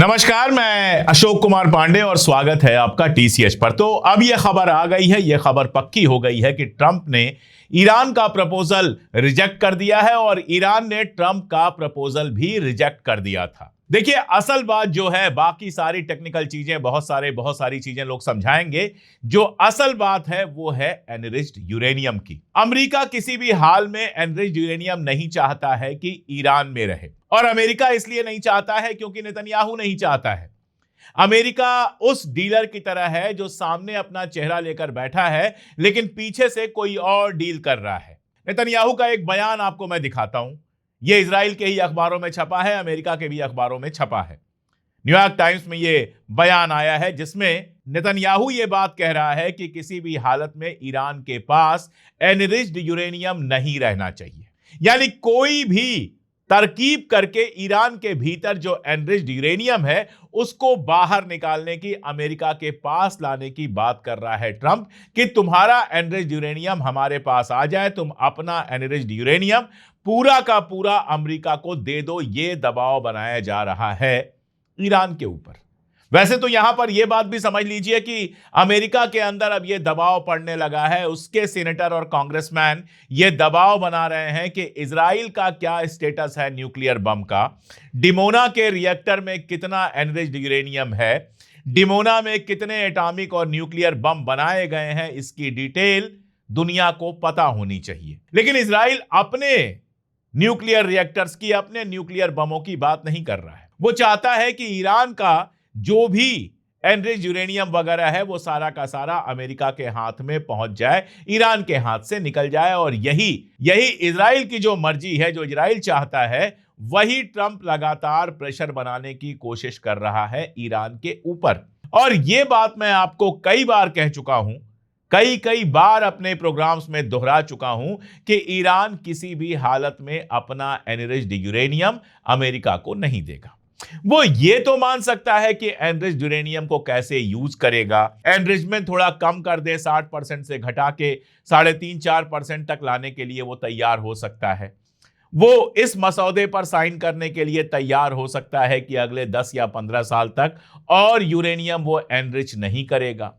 नमस्कार, मैं अशोक कुमार पांडे और स्वागत है आपका टीसीएच पर। तो अब यह खबर आ गई है, यह खबर पक्की हो गई है कि ट्रंप ने ईरान का प्रपोजल रिजेक्ट कर दिया है और ईरान ने ट्रंप का प्रपोजल भी रिजेक्ट कर दिया था। देखिए, असल बात जो है, बाकी सारी टेक्निकल चीजें बहुत सारी चीजें लोग समझाएंगे। जो असल बात है वो है एनरिच्ड यूरेनियम की। अमेरिका किसी भी हाल में एनरिच्ड यूरेनियम नहीं चाहता है कि ईरान में रहे, और अमेरिका इसलिए नहीं चाहता है क्योंकि नेतन्याहू नहीं चाहता है। अमेरिका उस डीलर की तरह है जो सामने अपना चेहरा लेकर बैठा है लेकिन पीछे से कोई और डील कर रहा है। नेतन्याहू का एक बयान आपको मैं दिखाता हूं। यह इजराइल के ही अखबारों में छपा है, अमेरिका के भी अखबारों में छपा है। न्यूयॉर्क टाइम्स में यह बयान आया है जिसमें नेतन्याहू यह बात कह रहा है कि किसी भी हालत में ईरान के पास एनरिच्ड यूरेनियम नहीं रहना चाहिए। यानी कोई भी तरकीब करके ईरान के भीतर जो एनरिच्ड यूरेनियम है उसको बाहर निकालने की, अमेरिका के पास लाने की बात कर रहा है ट्रंप कि तुम्हारा एनरिच्ड यूरेनियम हमारे पास आ जाए, तुम अपना एनरिच्ड यूरेनियम पूरा का पूरा अमेरिका को दे दो। यह दबाव बनाया जा रहा है ईरान के ऊपर। वैसे तो यहां पर यह बात भी समझ लीजिए कि अमेरिका के अंदर अब यह दबाव पड़ने लगा है। उसके सीनेटर और कांग्रेसमैन यह दबाव बना रहे हैं कि इजराइल का क्या स्टेटस है न्यूक्लियर बम का, डिमोना के रिएक्टर में कितना एनरिच्ड यूरेनियम है, डिमोना में कितने एटॉमिक और न्यूक्लियर बम बनाए गए हैं, इसकी डिटेल दुनिया को पता होनी चाहिए। लेकिन इजराइल अपने न्यूक्लियर रिएक्टर्स की, अपने न्यूक्लियर बमों की बात नहीं कर रहा है। वो चाहता है कि ईरान का जो भी एनरिच्ड यूरेनियम वगैरह है वो सारा का सारा अमेरिका के हाथ में पहुंच जाए, ईरान के हाथ से निकल जाए। और यही इजराइल की जो मर्जी है, जो इजराइल चाहता है, वही ट्रंप लगातार प्रेशर बनाने की कोशिश कर रहा है ईरान के ऊपर। और यह बात मैं आपको कई बार कह चुका हूं, कई बार अपने प्रोग्राम्स में दोहरा चुका हूं कि ईरान किसी भी हालत में अपना एनरिच्ड यूरेनियम अमेरिका को नहीं देगा। वो ये तो मान सकता है कि एनरिच्ड यूरेनियम को कैसे यूज करेगा, एनरिचमेंट थोड़ा कम कर दे, 60% से घटा के 3.5-4% तक लाने के लिए वो तैयार हो सकता है। वो इस मसौदे पर साइन करने के लिए तैयार हो सकता है कि अगले 10 या 15 साल तक और यूरेनियम वो एनरिच नहीं करेगा।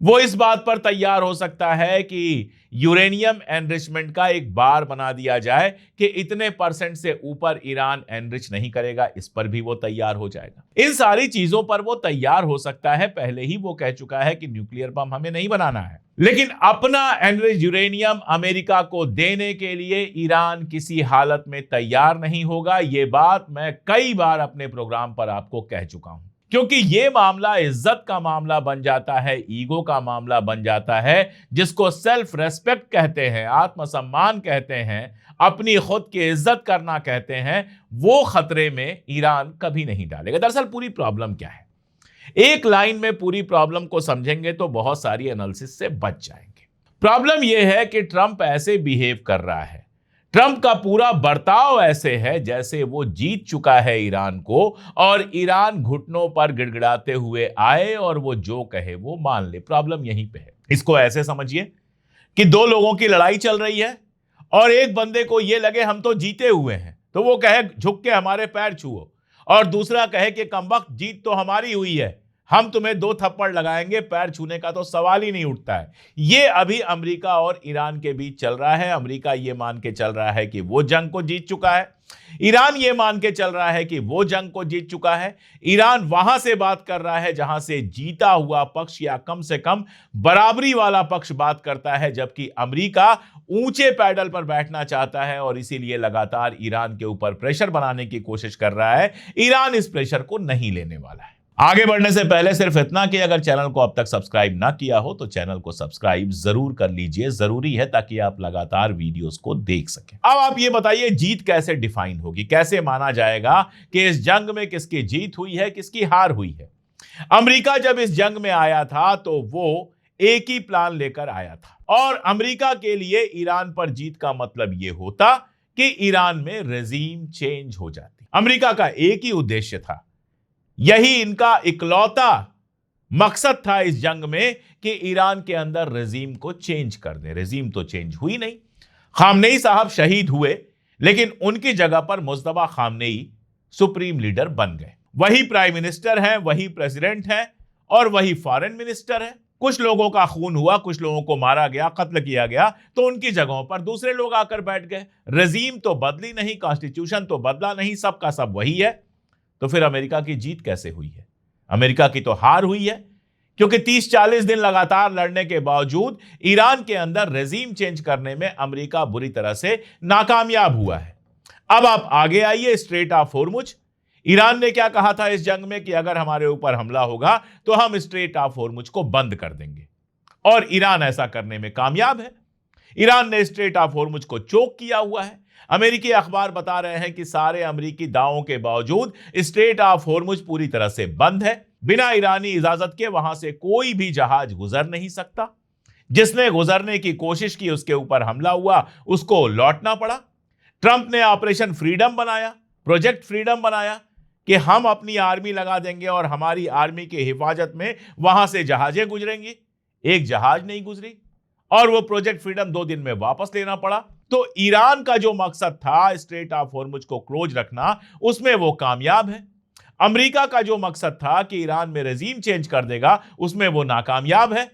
वो इस बात पर तैयार हो सकता है कि यूरेनियम एनरिचमेंट का एक बार बना दिया जाए कि इतने % से ऊपर ईरान एनरिच नहीं करेगा, इस पर भी वो तैयार हो जाएगा। इन सारी चीजों पर वो तैयार हो सकता है। पहले ही वो कह चुका है कि न्यूक्लियर बम हमें नहीं बनाना है, लेकिन अपना एनरिच्ड यूरेनियम अमेरिका को देने के लिए ईरान किसी हालत में तैयार नहीं होगा। ये बात मैं कई बार अपने प्रोग्राम पर आपको कह चुका हूं, क्योंकि यह मामला इज्जत का मामला बन जाता है, ईगो का मामला बन जाता है, जिसको सेल्फ रेस्पेक्ट कहते हैं, आत्मसम्मान कहते हैं, अपनी खुद की इज्जत करना कहते हैं। वो खतरे में ईरान कभी नहीं डालेगा। दरअसल पूरी प्रॉब्लम क्या है, एक लाइन में पूरी प्रॉब्लम को समझेंगे तो बहुत सारी एनालिसिस से बच जाएंगे। प्रॉब्लम यह है कि ट्रंप ऐसे बिहेव कर रहा है, ट्रंप का पूरा बर्ताव ऐसे है जैसे वो जीत चुका है ईरान को, और ईरान घुटनों पर गिड़गिड़ाते हुए आए और वो जो कहे वो मान ले। प्रॉब्लम यहीं पे है। इसको ऐसे समझिए कि दो लोगों की लड़ाई चल रही है और एक बंदे को ये लगे हम तो जीते हुए हैं, तो वो कहे झुक के हमारे पैर छुओ, और दूसरा कहे कि कमबख्त जीत तो हमारी हुई है, हम तुम्हें 2 थप्पड़ लगाएंगे, पैर छूने का तो सवाल ही नहीं उठता है। ये अभी अमेरिका और ईरान के बीच चल रहा है। अमेरिका ये मान के चल रहा है कि वो जंग को जीत चुका है, ईरान ये मान के चल रहा है कि वो जंग को जीत चुका है। ईरान वहां से बात कर रहा है जहां से जीता हुआ पक्ष या कम से कम बराबरी वाला पक्ष बात करता है, जबकि अमेरिका ऊंचे पैडल पर बैठना चाहता है और इसीलिए लगातार ईरान के ऊपर प्रेशर बनाने की कोशिश कर रहा है। ईरान इस प्रेशर को नहीं लेने वाला है। आगे बढ़ने से पहले सिर्फ इतना कि अगर चैनल को अब तक सब्सक्राइब ना किया हो तो चैनल को सब्सक्राइब जरूर कर लीजिए, जरूरी है, ताकि आप लगातार वीडियोस को देख सकें। अब आप ये बताइए, जीत कैसे डिफाइन होगी, कैसे माना जाएगा कि इस जंग में किसकी जीत हुई है, किसकी हार हुई है। अमेरिका जब इस जंग में आया था तो वो एक ही प्लान लेकर आया था, और अमेरिका के लिए ईरान पर जीत का मतलब यह होता कि ईरान में रेजीम चेंज हो जाती। अमेरिका का एक ही उद्देश्य था, यही इनका इकलौता मकसद था इस जंग में कि ईरान के अंदर रेजीम को चेंज कर दें। रेजीम तो चेंज हुई नहीं, खामनेई साहब शहीद हुए, लेकिन उनकी जगह पर मुस्तफा खामनेई सुप्रीम लीडर बन गए। वही प्राइम मिनिस्टर हैं, वही प्रेसिडेंट हैं और वही फॉरेन मिनिस्टर है। कुछ लोगों का खून हुआ, कुछ लोगों को मारा गया, कत्ल किया गया, तो उनकी जगहों पर दूसरे लोग आकर बैठ गए। रजीम तो बदली नहीं, कॉन्स्टिट्यूशन तो बदला नहीं, सबका सब वही है। तो फिर अमेरिका की जीत कैसे हुई है? अमेरिका की तो हार हुई है, क्योंकि 30-40 दिन लगातार लड़ने के बावजूद ईरान के अंदर रेजीम चेंज करने में अमेरिका बुरी तरह से नाकामयाब हुआ है। अब आप आगे आइए, स्ट्रेट ऑफ होर्मुज। ईरान ने क्या कहा था इस जंग में कि अगर हमारे ऊपर हमला होगा तो हम स्ट्रेट ऑफ होर्मुज को बंद कर देंगे, और ईरान ऐसा करने में कामयाब है। ईरान ने स्ट्रेट ऑफ होर्मुज को चोक किया हुआ है। अमेरिकी अखबार बता रहे हैं कि सारे अमेरिकी दावों के बावजूद स्ट्रेट ऑफ होर्मुज पूरी तरह से बंद है। बिना ईरानी इजाजत के वहां से कोई भी जहाज गुजर नहीं सकता। जिसने गुजरने की कोशिश की उसके ऊपर हमला हुआ, उसको लौटना पड़ा। ट्रंप ने ऑपरेशन फ्रीडम बनाया, प्रोजेक्ट फ्रीडम बनाया कि हम अपनी आर्मी लगा देंगे और हमारी आर्मी की हिफाजत में वहां से जहाजें गुजरेंगी। एक जहाज नहीं गुजरी और वो प्रोजेक्ट फ्रीडम 2 दिन में वापस लेना पड़ा। तो ईरान का जो मकसद था स्ट्रेट ऑफ होर्मुज को क्लोज रखना, उसमें वो कामयाब है। अमेरिका का जो मकसद था कि ईरान में रेजीम चेंज कर देगा, उसमें वो नाकामयाब है।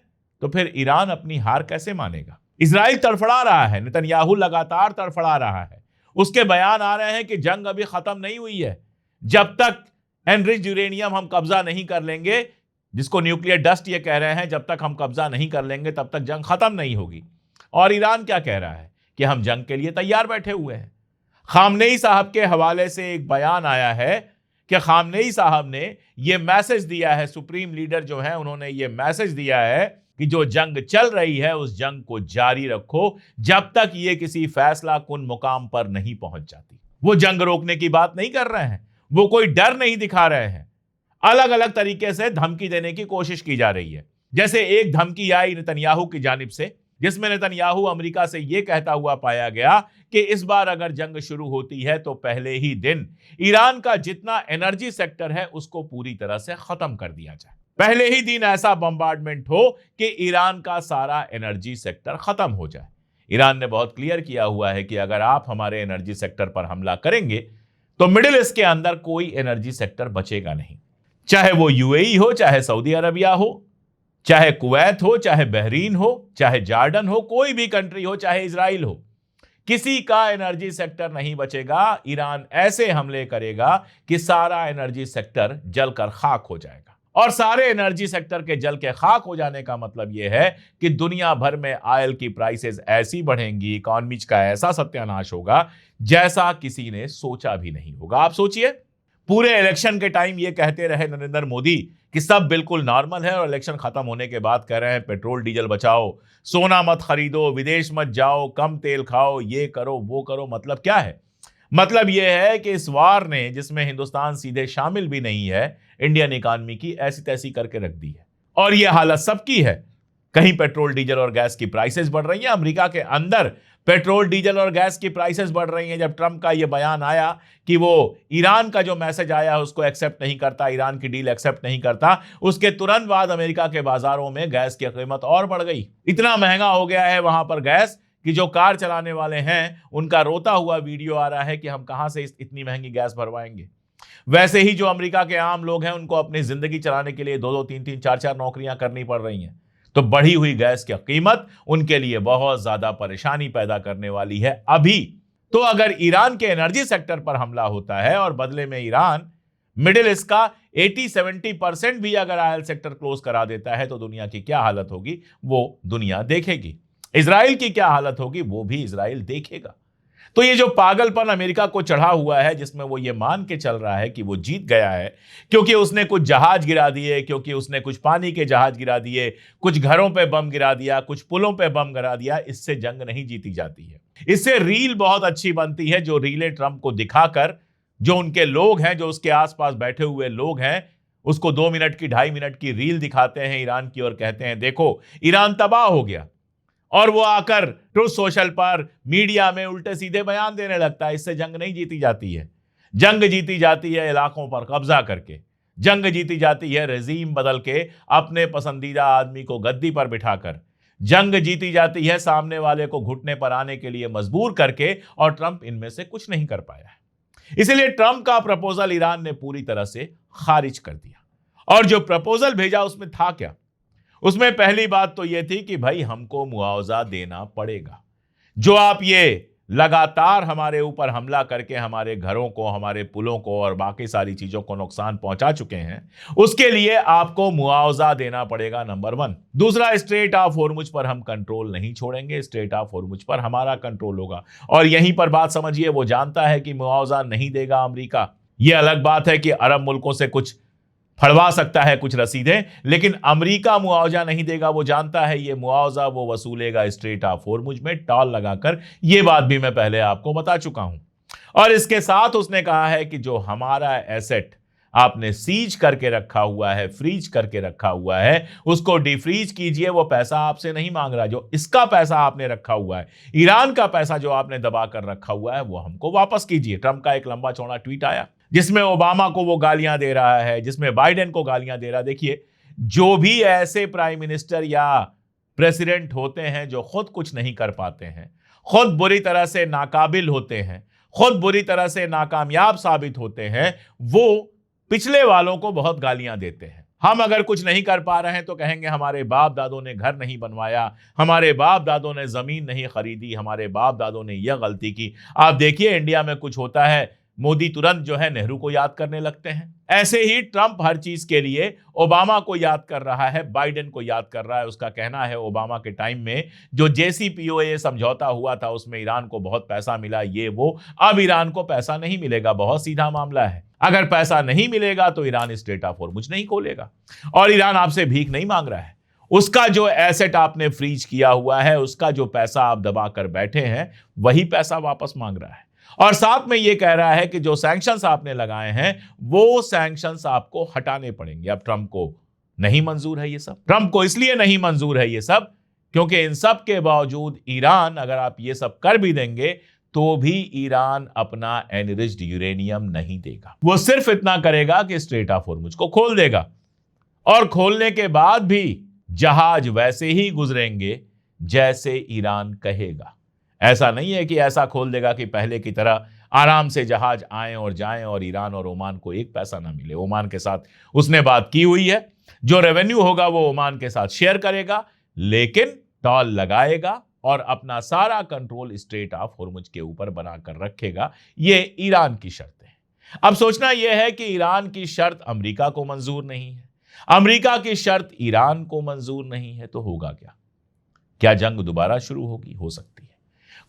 तो फिर ईरान अपनी हार कैसे मानेगा? इजराइल तड़फड़ा रहा है, नेतन्याहू लगातार तड़फड़ा रहा है। उसके बयान आ रहे हैं कि जंग अभी खत्म नहीं हुई है। जब तक एनरिच्ड यूरेनियम हम कब्जा नहीं कर लेंगे, जिसको न्यूक्लियर डस्ट ये कह रहे हैं, जब तक हम कब्जा नहीं कर लेंगे तब तक जंग खत्म नहीं होगी। और ईरान क्या कह रहा है कि हम जंग के लिए तैयार बैठे हुए हैं। खामनेई साहब के हवाले से एक बयान आया है कि खामनेई साहब ने यह मैसेज दिया है, सुप्रीम लीडर जो है उन्होंने यह मैसेज दिया है कि जो जंग चल रही है उस जंग को जारी रखो जब तक ये किसी फैसला कुन मुकाम पर नहीं पहुंच जाती। वो जंग रोकने की बात नहीं कर रहे हैं, वो कोई डर नहीं दिखा रहे हैं। अलग अलग तरीके से धमकी देने की कोशिश की जा रही है। जैसे एक धमकी आई नेतन्याहू की जानिब से, जिसमें नेतन्याहू अमेरिका से यह कहता हुआ पाया गया कि इस बार अगर जंग शुरू होती है तो पहले ही दिन ईरान का जितना एनर्जी सेक्टर है उसको पूरी तरह से खत्म कर दिया जाए। पहले ही दिन ऐसा बम्बार्डमेंट हो कि ईरान का सारा एनर्जी सेक्टर खत्म हो जाए। ईरान ने बहुत क्लियर किया हुआ है कि अगर आप हमारे एनर्जी सेक्टर पर हमला करेंगे तो मिडिल ईस्ट के अंदर कोई एनर्जी सेक्टर बचेगा नहीं। चाहे वो यूएई हो, चाहे सऊदी अरबिया हो, चाहे कुवैत हो, चाहे बहरीन हो, चाहे जॉर्डन हो, कोई भी कंट्री हो, चाहे इजराइल हो, किसी का एनर्जी सेक्टर नहीं बचेगा। ईरान ऐसे हमले करेगा कि सारा एनर्जी सेक्टर जलकर खाक हो जाएगा। और सारे एनर्जी सेक्टर के जल के खाक हो जाने का मतलब यह है कि दुनिया भर में ऑयल की प्राइसेस ऐसी बढ़ेंगी, इकोनॉमी का ऐसा सत्यानाश होगा जैसा किसी ने सोचा भी नहीं होगा। आप सोचिए, पूरे इलेक्शन के टाइम ये कहते रहे नरेंद्र मोदी कि सब बिल्कुल नॉर्मल है, और इलेक्शन खत्म होने के बाद कह रहे हैं पेट्रोल डीजल बचाओ, सोना मत खरीदो, विदेश मत जाओ, कम तेल खाओ, ये करो वो करो। मतलब क्या है? मतलब यह है कि इस वार ने, जिसमें हिंदुस्तान सीधे शामिल भी नहीं है, इंडियन इकॉनमी की ऐसी तैसी करके रख दी है। और यह हालत सबकी है। कहीं पेट्रोल डीजल और गैस की प्राइसेस बढ़ रही हैं, अमेरिका के अंदर पेट्रोल डीजल और गैस की प्राइसेस बढ़ रही हैं। जब ट्रंप का यह बयान आया कि वो ईरान का जो मैसेज आया उसको एक्सेप्ट नहीं करता, ईरान की डील एक्सेप्ट नहीं करता, उसके तुरंत बाद अमेरिका के बाजारों में गैस की कीमत और बढ़ गई। इतना महंगा हो गया है वहां पर गैस कि जो कार चलाने वाले हैं उनका रोता हुआ वीडियो आ रहा है कि हम कहां से इतनी महंगी गैस भरवाएंगे। वैसे ही जो अमेरिका के आम लोग हैं उनको अपनी जिंदगी चलाने के लिए 2-2, 3-3, 4-4 नौकरियां करनी पड़ रही हैं। तो बढ़ी हुई गैस की कीमत उनके लिए बहुत ज्यादा परेशानी पैदा करने वाली है अभी। तो अगर ईरान के एनर्जी सेक्टर पर हमला होता है और बदले में ईरान मिडिल ईस्ट का 80-70% भी अगर ऑयल सेक्टर क्लोज करा देता है तो दुनिया की क्या हालत होगी वो दुनिया देखेगी। इजराइल की क्या हालत होगी वो भी इजराइल देखेगा। तो ये जो पागलपन अमेरिका को चढ़ा हुआ है, जिसमें वो ये मान के चल रहा है कि वो जीत गया है क्योंकि उसने कुछ जहाज गिरा दिए, क्योंकि उसने कुछ पानी के जहाज गिरा दिए, कुछ घरों पे बम गिरा दिया, कुछ पुलों पे बम गिरा दिया, इससे जंग नहीं जीती जाती है। इससे रील बहुत अच्छी बनती है, जो रीलें ट्रंप को दिखाकर जो उनके लोग हैं, जो उसके आसपास बैठे हुए लोग हैं, उसको 2 मिनट की 2.5 मिनट की रील दिखाते हैं ईरान की और कहते हैं देखो ईरान तबाह हो गया। और वो आकर ट्रूथ सोशल पर, मीडिया में उल्टे सीधे बयान देने लगता है। इससे जंग नहीं जीती जाती है। जंग जीती जाती है इलाकों पर कब्जा करके, जंग जीती जाती है रेजीम बदल के अपने पसंदीदा आदमी को गद्दी पर बिठाकर, जंग जीती जाती है सामने वाले को घुटने पर आने के लिए मजबूर करके, और ट्रंप इनमें से कुछ नहीं कर पाया है। इसलिए ट्रंप का प्रपोजल ईरान ने पूरी तरह से खारिज कर दिया। और जो प्रपोजल भेजा उसमें था क्या? उसमें पहली बात तो यह थी कि भाई हमको मुआवजा देना पड़ेगा। जो आप ये लगातार हमारे ऊपर हमला करके हमारे घरों को, हमारे पुलों को और बाकी सारी चीजों को नुकसान पहुंचा चुके हैं, उसके लिए आपको मुआवजा देना पड़ेगा, नंबर 1। दूसरा, स्ट्रेट ऑफ हॉर्मुज पर हम कंट्रोल नहीं छोड़ेंगे, स्ट्रेट ऑफ हॉर्मुज पर हमारा कंट्रोल होगा। और यहीं पर बात समझिए, वो जानता है कि मुआवजा नहीं देगा अमेरिका। यह अलग बात है कि अरब मुल्कों से कुछ फड़वा सकता है, कुछ रसीदें, लेकिन अमेरिका मुआवजा नहीं देगा। वो जानता है ये मुआवजा वो वसूलेगा स्ट्रेट ऑफ हॉर्मुज में टॉल लगाकर। ये बात भी मैं पहले आपको बता चुका हूं। और इसके साथ उसने कहा है कि जो हमारा एसेट आपने सीज करके रखा हुआ है, फ्रीज करके रखा हुआ है, उसको डिफ्रीज कीजिए। वो पैसा आपसे नहीं मांग रहा, जो इसका पैसा आपने रखा हुआ है, ईरान का पैसा जो आपने दबा कर रखा हुआ है, वो हमको वापस कीजिए। ट्रंप का एक लंबा चौड़ा ट्वीट आया जिसमें ओबामा को वो गालियां दे रहा है, जिसमें बाइडेन को गालियां दे रहा है। देखिए, जो भी ऐसे प्राइम मिनिस्टर या प्रेसिडेंट होते हैं जो खुद कुछ नहीं कर पाते हैं, खुद बुरी तरह से नाकाबिल होते हैं, खुद बुरी तरह से नाकामयाब साबित होते हैं, वो पिछले वालों को बहुत गालियां देते हैं। हम अगर कुछ नहीं कर पा रहे हैं तो कहेंगे हमारे बाप दादों ने घर नहीं बनवाया, हमारे बाप दादों ने जमीन नहीं खरीदी, हमारे बाप दादों ने यह गलती की। आप देखिए, इंडिया में कुछ होता है, मोदी तुरंत जो है नेहरू को याद करने लगते हैं। ऐसे ही ट्रंप हर चीज के लिए ओबामा को याद कर रहा है, बाइडेन को याद कर रहा है। उसका कहना है ओबामा के टाइम में जो JCPOA समझौता हुआ था उसमें ईरान को बहुत पैसा मिला, ये वो। अब ईरान को पैसा नहीं मिलेगा, बहुत सीधा मामला है। अगर पैसा नहीं मिलेगा तो ईरान स्ट्रेट ऑफ हॉर्मुज नहीं खोलेगा। और ईरान आपसे भीख नहीं मांग रहा है, उसका जो एसेट आपने फ्रीज किया हुआ है, उसका जो पैसा आप दबा कर बैठे हैं, वही पैसा वापस मांग रहा है। और साथ में यह कह रहा है कि जो सैंक्शंस आपने लगाए हैं वो सैंक्शंस आपको हटाने पड़ेंगे। अब ट्रंप को नहीं मंजूर है ये सब। ट्रंप को इसलिए नहीं मंजूर है ये सब क्योंकि इन सब के बावजूद ईरान, अगर आप ये सब कर भी देंगे तो भी ईरान अपना एनरिच्ड यूरेनियम नहीं देगा। वो सिर्फ इतना करेगा कि स्ट्रेट ऑफ हॉर्मुज को खोल देगा, और खोलने के बाद भी जहाज वैसे ही गुजरेंगे जैसे ईरान कहेगा। ऐसा नहीं है कि ऐसा खोल देगा कि पहले की तरह आराम से जहाज आए और जाएं और ईरान और ओमान को एक पैसा ना मिले। ओमान के साथ उसने बात की हुई है, जो रेवेन्यू होगा वो ओमान के साथ शेयर करेगा, लेकिन टॉल लगाएगा और अपना सारा कंट्रोल स्ट्रेट ऑफ हॉर्मुज के ऊपर बनाकर रखेगा। ये ईरान की शर्त है। अब सोचना यह है कि ईरान की शर्त अमेरिका को मंजूर नहीं है, अमेरिका की शर्त ईरान को मंजूर नहीं है, तो होगा क्या? क्या जंग दोबारा शुरू होगी? हो सकती है।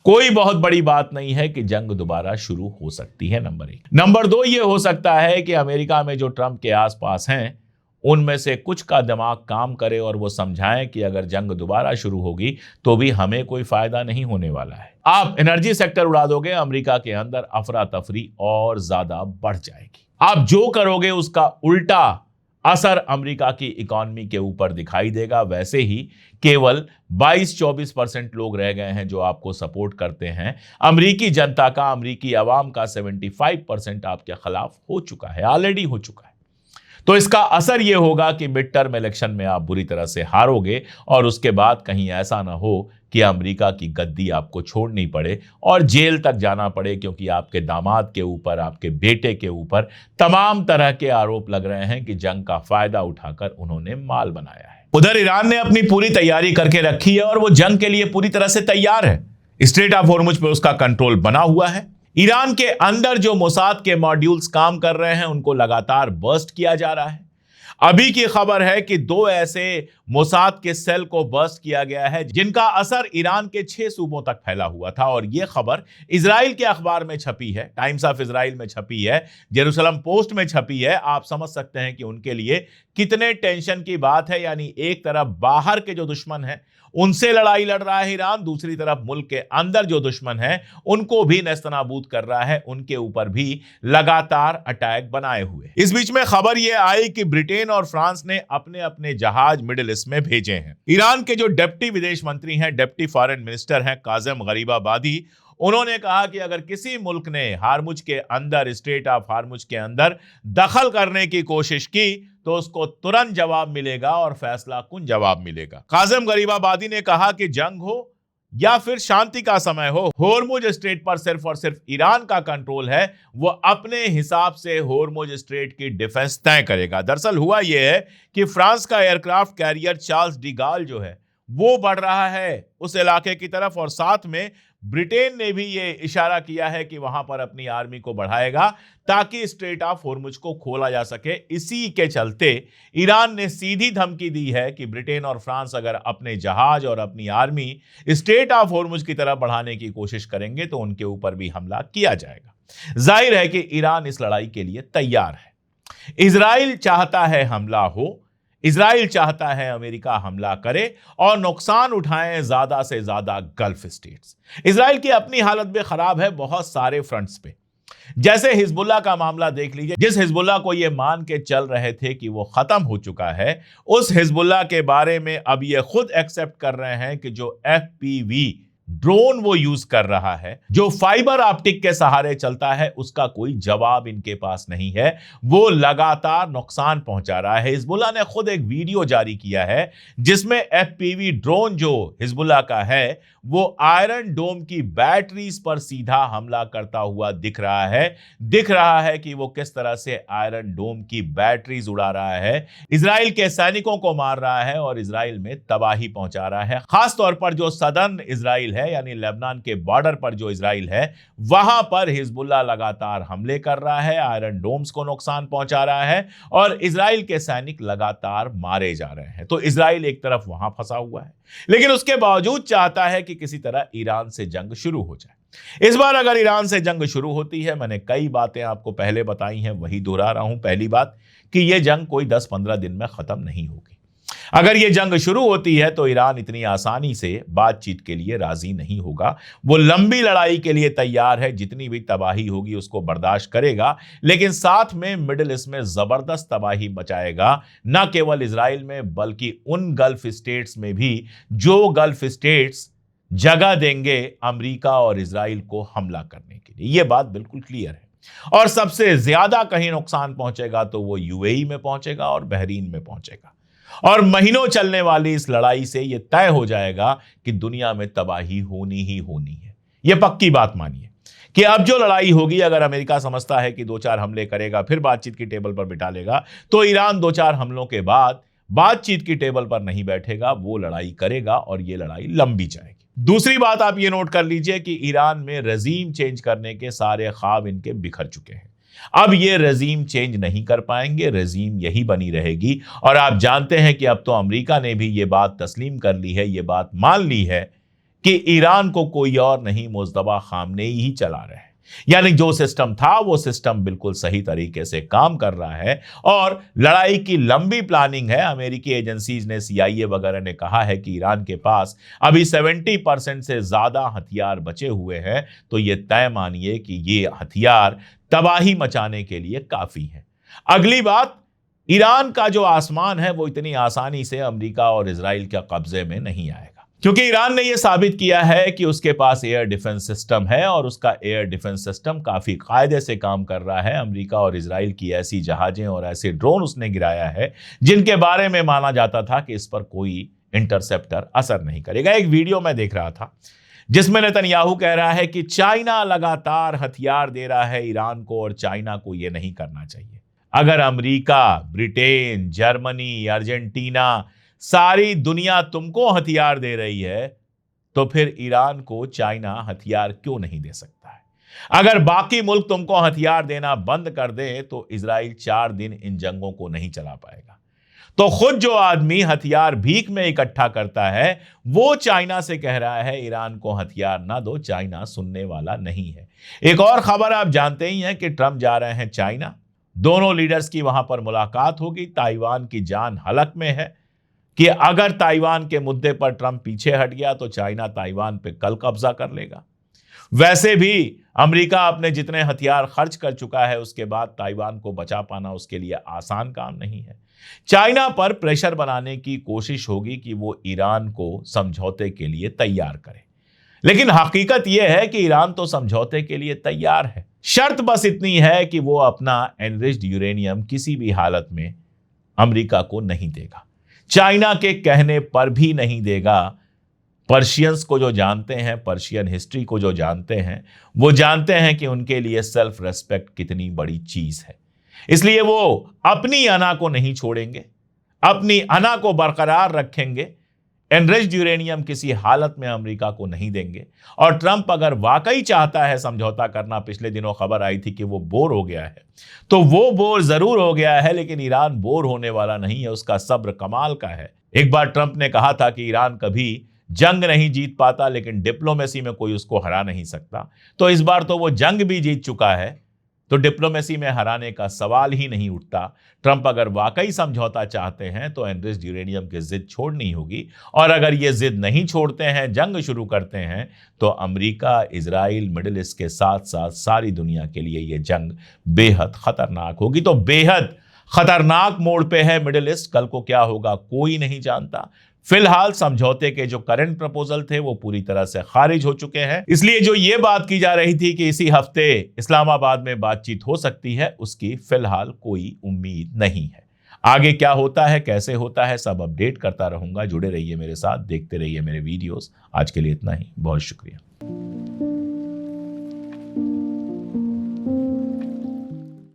कोई बहुत बड़ी बात नहीं है कि जंग दोबारा शुरू हो सकती है, नंबर 1। नंबर 2, यह हो सकता है कि अमेरिका में जो ट्रंप के आसपास हैं उनमें से कुछ का दिमाग काम करे और वो समझाएं कि अगर जंग दोबारा शुरू होगी तो भी हमें कोई फायदा नहीं होने वाला है। आप एनर्जी सेक्टर उड़ा दोगे, अमेरिका के अंदर अफरा तफरी और ज्यादा बढ़ जाएगी। आप जो करोगे उसका उल्टा असर अमेरिका की इकॉनमी के ऊपर दिखाई देगा। वैसे ही केवल 22-24% लोग रह गए हैं जो आपको सपोर्ट करते हैं। अमेरिकी जनता का, अमेरिकी अवाम का 75% आपके खिलाफ हो चुका है, ऑलरेडी हो चुका है। तो इसका असर यह होगा कि मिड टर्म इलेक्शन में आप बुरी तरह से हारोगे और उसके बाद कहीं ऐसा ना हो कि अमेरिका की गद्दी आपको छोड़नी पड़े और जेल तक जाना पड़े, क्योंकि आपके दामाद के ऊपर, आपके बेटे के ऊपर तमाम तरह के आरोप लग रहे हैं कि जंग का फायदा उठाकर उन्होंने माल बनाया है। उधर ईरान ने अपनी पूरी तैयारी करके रखी है और वो जंग के लिए पूरी तरह से तैयार है। स्ट्रेट ऑफ हॉर्मुज पे उसका कंट्रोल बना हुआ है। ईरान के अंदर जो मोसाद के मॉड्यूल्स काम कर रहे हैं उनको लगातार बर्स्ट किया जा रहा है। अभी की खबर है कि 2 ऐसे मोसाद के सेल को बर्स्ट किया गया है जिनका असर ईरान के 6 सूबों तक फैला हुआ था। और यह खबर इजराइल के अखबार में छपी है, टाइम्स ऑफ इजराइल में छपी है, जेरूसलम पोस्ट में छपी है। आप समझ सकते हैं कि उनके लिए कितने टेंशन की बात है। यानी एक तरफ बाहर के जो दुश्मन हैं उनसे लड़ाई लड़ रहा है ईरान, दूसरी तरफ मुल्क के अंदर जो दुश्मन हैं उनको भी नेस्तनाबूद कर रहा है, उनके ऊपर भी लगातार अटैक बनाए हुए। इस बीच में खबर यह आई कि ब्रिटेन और फ्रांस ने अपने अपने जहाज मिडिल ईस्ट में भेजे हैं। ईरान के जो डिप्टी विदेश मंत्री हैं, डिप्टी फॉरेन मिनिस्टर हैं काज़िम गरीबाबादी, उन्होंने कहा कि अगर किसी मुल्क ने हार्मुज के अंदर, स्ट्रेट ऑफ हार्मुज के अंदर दखल करने की कोशिश की तो उसको तुरंत जवाब मिलेगा और फैसला कुन जवाब मिलेगा। काज़िम गरीबाबादी ने कहा कि जंग हो या फिर शांति का समय हो। होर्मुज स्ट्रेट पर सिर्फ और सिर्फ ईरान का कंट्रोल है, वो अपने हिसाब से होर्मुज स्ट्रेट की डिफेंस तय करेगा। दरअसल हुआ यह है कि फ्रांस का एयरक्राफ्ट कैरियर चार्ल्स डी गाल जो है वो बढ़ रहा है उस इलाके की तरफ, और साथ में ब्रिटेन ने भी ये इशारा किया है कि वहां पर अपनी आर्मी को बढ़ाएगा ताकि स्ट्रेट ऑफ होर्मुज को खोला जा सके। इसी के चलते ईरान ने सीधी धमकी दी है कि ब्रिटेन और फ्रांस अगर अपने जहाज और अपनी आर्मी स्ट्रेट ऑफ होर्मुज की तरफ बढ़ाने की कोशिश करेंगे तो उनके ऊपर भी हमला किया जाएगा। जाहिर है कि ईरान इस लड़ाई के लिए तैयार है। इजराइल चाहता है हमला हो, इजराइल चाहता है अमेरिका हमला करे और नुकसान उठाएं ज्यादा से ज्यादा गल्फ स्टेट्स। इजराइल की अपनी हालत भी खराब है बहुत सारे फ्रंट्स पे। जैसे हिजबुल्लाह का मामला देख लीजिए, जिस हिजबुल्लाह को ये मान के चल रहे थे कि वो खत्म हो चुका है, उस हिजबुल्लाह के बारे में अब ये खुद एक्सेप्ट कर रहे हैं कि जो FPV ड्रोन वो यूज कर रहा है, जो फाइबर ऑप्टिक के सहारे चलता है, उसका कोई जवाब इनके पास नहीं है। वो लगातार नुकसान पहुंचा रहा है। हिजबुल्लाह ने खुद एक वीडियो जारी किया है जिसमें FPV ड्रोन जो हिजबुल्लाह का है वो आयरन डोम की बैटरीज पर सीधा हमला करता हुआ दिख रहा है कि वो किस तरह से आयरन डोम की बैटरीज उड़ा रहा है, इजराइल के सैनिकों को मार रहा है और इजराइल में तबाही पहुंचा रहा है। खासतौर पर जो सदर्न इजराइल है यानी लेबनान के बॉर्डर पर जो इजराइल है वहां पर हिजबुल्लाह लगातार हमले कर रहा है, आयरन डोम्स को नुकसान पहुंचा रहा है और इजराइल के सैनिक लगातार मारे जा रहे हैं। तो इजराइल एक तरफ वहां फंसा हुआ है, लेकिन उसके बावजूद चाहता है कि किसी तरह ईरान से जंग शुरू हो जाए। इस बार अगर ईरान से जंग शुरू होती है, मैंने कई बातें आपको पहले बताई हैं, वही दोहरा रहा हूं। पहली बात कि यह जंग कोई 10-15 दिन में खत्म नहीं होगी। अगर यह जंग शुरू होती है तो ईरान इतनी आसानी से बातचीत के लिए राजी नहीं होगा। वो लंबी लड़ाई के लिए तैयार है, जितनी भी तबाही होगी उसको बर्दाश्त करेगा, लेकिन साथ में मिडिल ईस्ट में जबरदस्त तबाही मचाएगा, न केवल इजराइल में बल्कि उन गल्फ स्टेट्स में भी जो गल्फ स्टेट्स जगह देंगे अमेरिका और इजराइल को हमला करने के लिए। यह बात बिल्कुल क्लियर है। और सबसे ज्यादा कहीं नुकसान पहुंचेगा तो वो UAE में पहुंचेगा और बहरीन में पहुंचेगा। और महीनों चलने वाली इस लड़ाई से यह तय हो जाएगा कि दुनिया में तबाही होनी ही होनी है। यह पक्की बात मानिए कि अब जो लड़ाई होगी, अगर अमेरिका समझता है कि 2-4 हमले करेगा फिर बातचीत की टेबल पर बिठा लेगा, तो ईरान 2-4 हमलों के बाद बातचीत की टेबल पर नहीं बैठेगा, वो लड़ाई करेगा और यह लड़ाई लंबी जाएगी। दूसरी बात आप ये नोट कर लीजिए कि ईरान में रजीम चेंज करने के सारे ख्वाब इनके बिखर चुके हैं। अब ये रजीम चेंज नहीं कर पाएंगे, रजीम यही बनी रहेगी। और आप जानते हैं कि अब तो अमेरिका ने भी ये बात तस्लीम कर ली है, ये बात मान ली है कि ईरान को कोई और नहीं, मुस्तफा खामनेई ही चला रहे हैं। यानी जो सिस्टम था वो सिस्टम बिल्कुल सही तरीके से काम कर रहा है और लड़ाई की लंबी प्लानिंग है। अमेरिकी एजेंसीज ने, CIA वगैरह ने कहा है कि ईरान के पास अभी 70% से ज्यादा हथियार बचे हुए हैं, तो ये तय मानिए कि ये हथियार तबाही मचाने के लिए काफी है। अगली बात, ईरान का जो आसमान है वो इतनी आसानी से अमेरिका और इजराइल के कब्जे में नहीं आएगा, क्योंकि ईरान ने यह साबित किया है कि उसके पास एयर डिफेंस सिस्टम है और उसका एयर डिफेंस सिस्टम काफी कायदे से काम कर रहा है। अमेरिका और इजराइल की ऐसी जहाजें और ऐसे ड्रोन उसने गिराया है जिनके बारे में माना जाता था कि इस पर कोई इंटरसेप्टर असर नहीं करेगा। एक वीडियो मैं देख रहा था जिसमें नेतन्याहू कह रहा है कि चाइना लगातार हथियार दे रहा है ईरान को और चाइना को यह नहीं करना चाहिए। अगर अमेरिका, ब्रिटेन, जर्मनी, अर्जेंटीना, सारी दुनिया तुमको हथियार दे रही है तो फिर ईरान को चाइना हथियार क्यों नहीं दे सकता है? अगर बाकी मुल्क तुमको हथियार देना बंद कर दे तो इजराइल 4 दिन इन जंगों को नहीं चला पाएगा। तो खुद जो आदमी हथियार भीख में इकट्ठा करता है वो चाइना से कह रहा है ईरान को हथियार ना दो, चाइना सुनने वाला नहीं है। एक और खबर आप जानते ही हैं कि ट्रंप जा रहे हैं चाइना, दोनों लीडर्स की वहां पर मुलाकात होगी। ताइवान की जान हलक में है कि अगर ताइवान के मुद्दे पर ट्रंप पीछे हट गया तो चाइना ताइवान पे कल कब्जा कर लेगा। वैसे भी अमेरिका अपने जितने हथियार खर्च कर चुका है उसके बाद ताइवान को बचा पाना उसके लिए आसान काम नहीं है। चाइना पर प्रेशर बनाने की कोशिश होगी कि वो ईरान को समझौते के लिए तैयार करे, लेकिन हकीकत यह है कि ईरान तो समझौते के लिए तैयार है। शर्त बस इतनी है कि वो अपना एनरिच्ड यूरेनियम किसी भी हालत में अमेरिका को नहीं देगा, चाइना के कहने पर भी नहीं देगा, पर्शियंस को जो जानते हैं, पर्शियन हिस्ट्री को जो जानते हैं, वो जानते हैं कि उनके लिए सेल्फ रेस्पेक्ट कितनी बड़ी चीज है। इसलिए वो अपनी अना को नहीं छोड़ेंगे, अपनी अना को बरकरार रखेंगे। एनरिच्ड यूरेनियम किसी हालत में अमेरिका को नहीं देंगे। और ट्रंप अगर वाकई चाहता है समझौता करना, पिछले दिनों खबर आई थी कि वो बोर हो गया है, तो वो बोर जरूर हो गया है, लेकिन ईरान बोर होने वाला नहीं है। उसका सब्र कमाल का है। एक बार ट्रंप ने कहा था कि ईरान कभी जंग नहीं जीत पाता, लेकिन डिप्लोमेसी में कोई उसको हरा नहीं सकता। तो इस बार तो वो जंग भी जीत चुका है, तो डिप्लोमेसी में हराने का सवाल ही नहीं उठता। ट्रंप अगर वाकई समझौता चाहते हैं तो एनरिच्ड यूरेनियम की जिद छोड़नी होगी, और अगर ये जिद नहीं छोड़ते हैं, जंग शुरू करते हैं, तो अमेरिका, इजराइल, मिडिल ईस्ट के साथ साथ सारी दुनिया के लिए ये जंग बेहद खतरनाक होगी। तो बेहद खतरनाक मोड़ पे है मिडिल ईस्ट। कल को क्या होगा कोई नहीं जानता। फिलहाल समझौते के जो करंट प्रपोजल थे वो पूरी तरह से खारिज हो चुके हैं। इसलिए जो ये बात की जा रही थी कि इसी हफ्ते इस्लामाबाद में बातचीत हो सकती है, उसकी फिलहाल कोई उम्मीद नहीं है। आगे क्या होता है, कैसे होता है, सब अपडेट करता रहूंगा। जुड़े रहिए मेरे साथ, देखते रहिए मेरे वीडियोस। आज के लिए इतना ही, बहुत शुक्रिया।